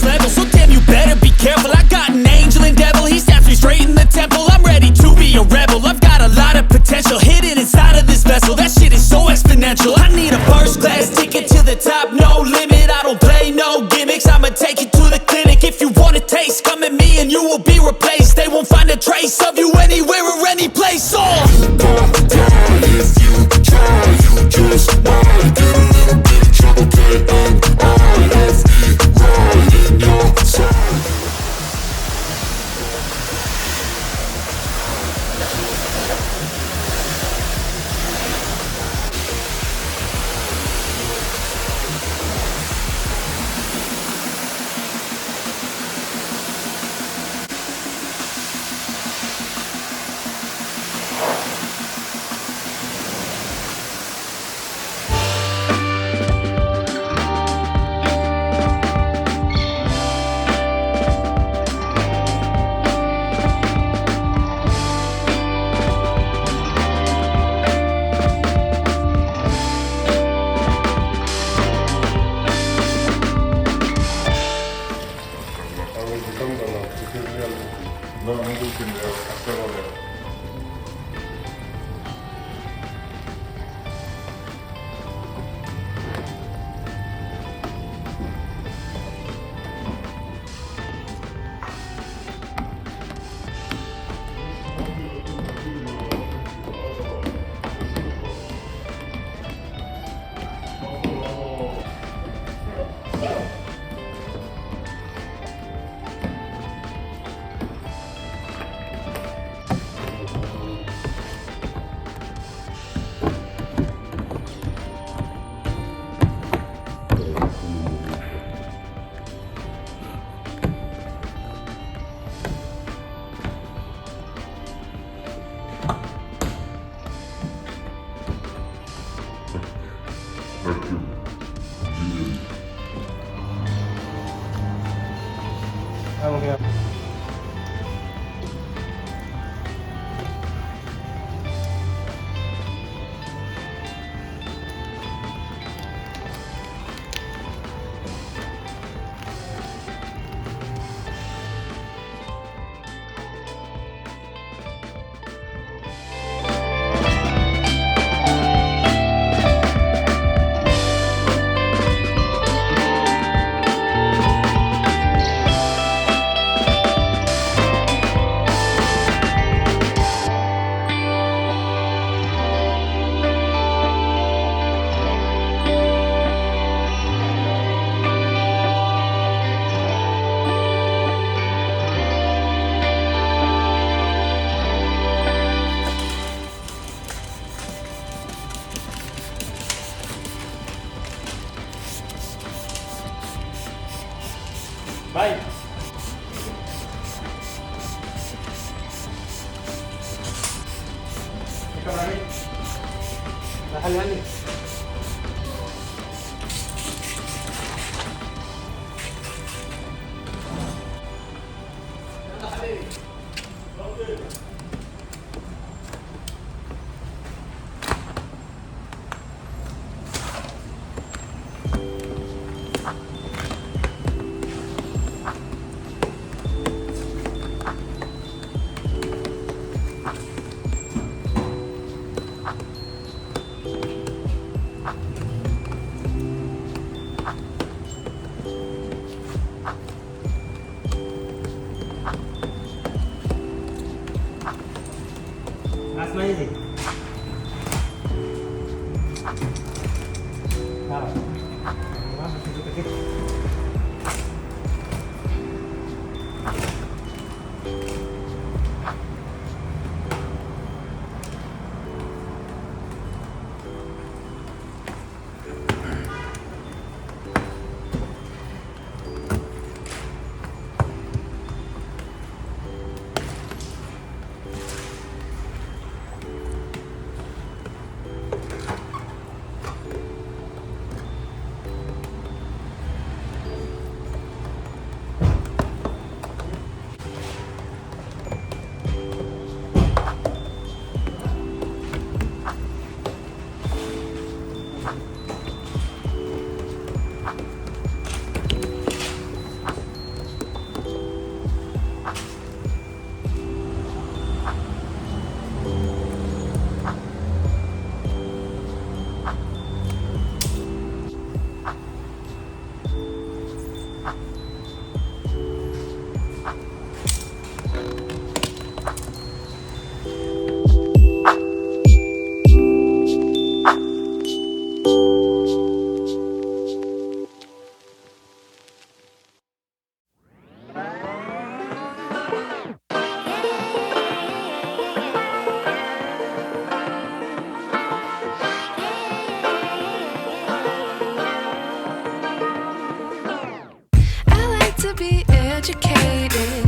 next level. So damn, you better be careful. I got an angel and devil, he snaps me straight in the temple. I'm ready to be a rebel, I've got a lot of potential hidden inside of this vessel. That shit is so exponential. I need a first class ticket to the top, no limit. I don't play no gimmicks, I'ma take you to the clinic. If you want a taste, come at me and you will be replaced. They won't find a trace of you anywhere or any place. You gon' die if you try. You just might get a little bit of trouble. K-N-I-F-E, right in your side. No, non ultimo, castello. Vai! Ikaw na rin. Nahal-hal. Asma ini. Salah. Masih kecil. To be educated,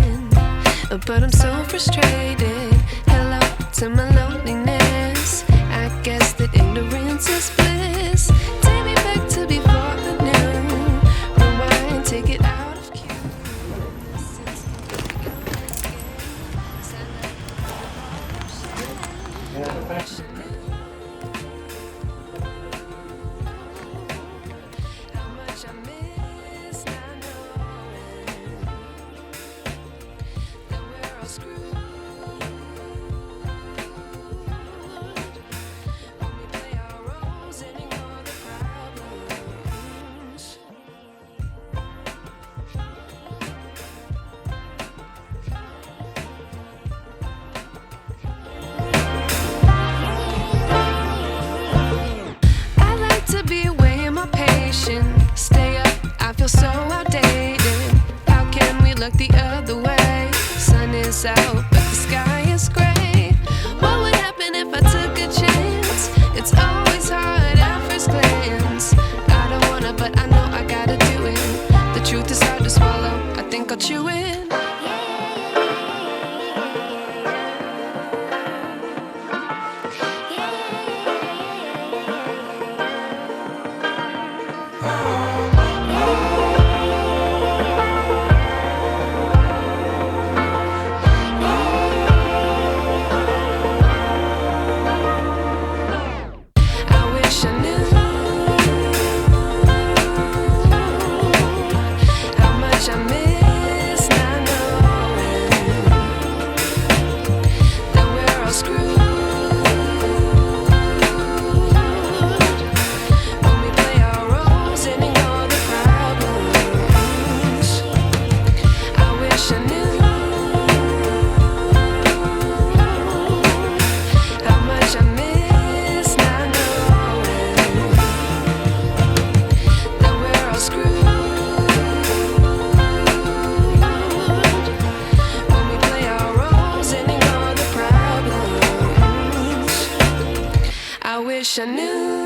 but I'm so frustrated. Hello to my loneliness. I guess that ignorance is bliss. Take me back to before I knew. Rewind, take it out of cue. How much I miss not knowing that we're all screwed when we play our roles and ignore the problems. I like to be away in my patience. Stay up, I feel so outdated. How can we look the other way? Sun is out, but the sky is gray. What would happen if I took a chance? It's always hard at first glance. I don't wanna, but I know I gotta do it. The truth is hard to swallow, I think I'll chew it. I wish I knew how much I miss not knowing that we're all screwed when we play our roles and ignore the problems. I wish I knew how much I miss not knowing that we're all screwed when we play our roles and ignore the problems. I wish I knew.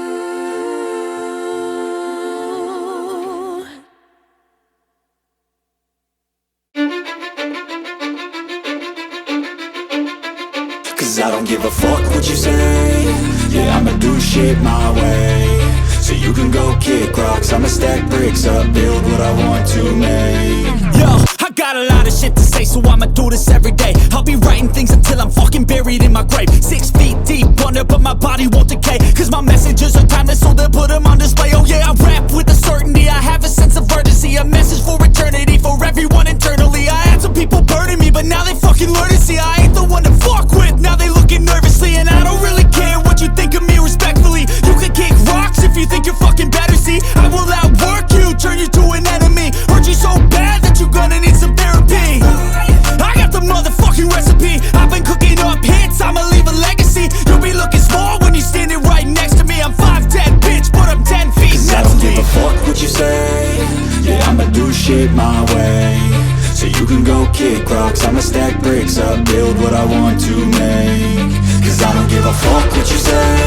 Cause I don't give a fuck what you say. Yeah, I'ma do shit my way. So you can go kick rocks, I'ma stack bricks up, build what I want to make. Yo, I got a lot of shit to say, so I'ma do this every day. I'll be writing things until I'm fucking buried in my grave. 6 feet deep under, but my body won't decay. Cause my messages are timeless, so they'll put them on display. Oh yeah, I rap with a certainty, I have a sense of urgency. A message for eternity, for everyone internally. I had some people burning me, but now they fucking learn to see I ain't the one to fuck with, now they looking nervously. And I don't really care what you think of me respectfully. You can kick rocks if you think you're fucking better, see. I will outwork you, turn you to an enemy. Hurt you so bad that you're gonna need some therapy. I got the motherfucking recipe. I've been cooking up hits, I'ma leave a legacy. You'll be looking small when you're standing right next to me. I'm 5'10", bitch, but I'm 10 feet next to me. I don't give a fuck what you say. Yeah, I'ma do shit my way. So you can go kick rocks, I'ma stack bricks up, build what I want to make. Cause I don't give a fuck what you say.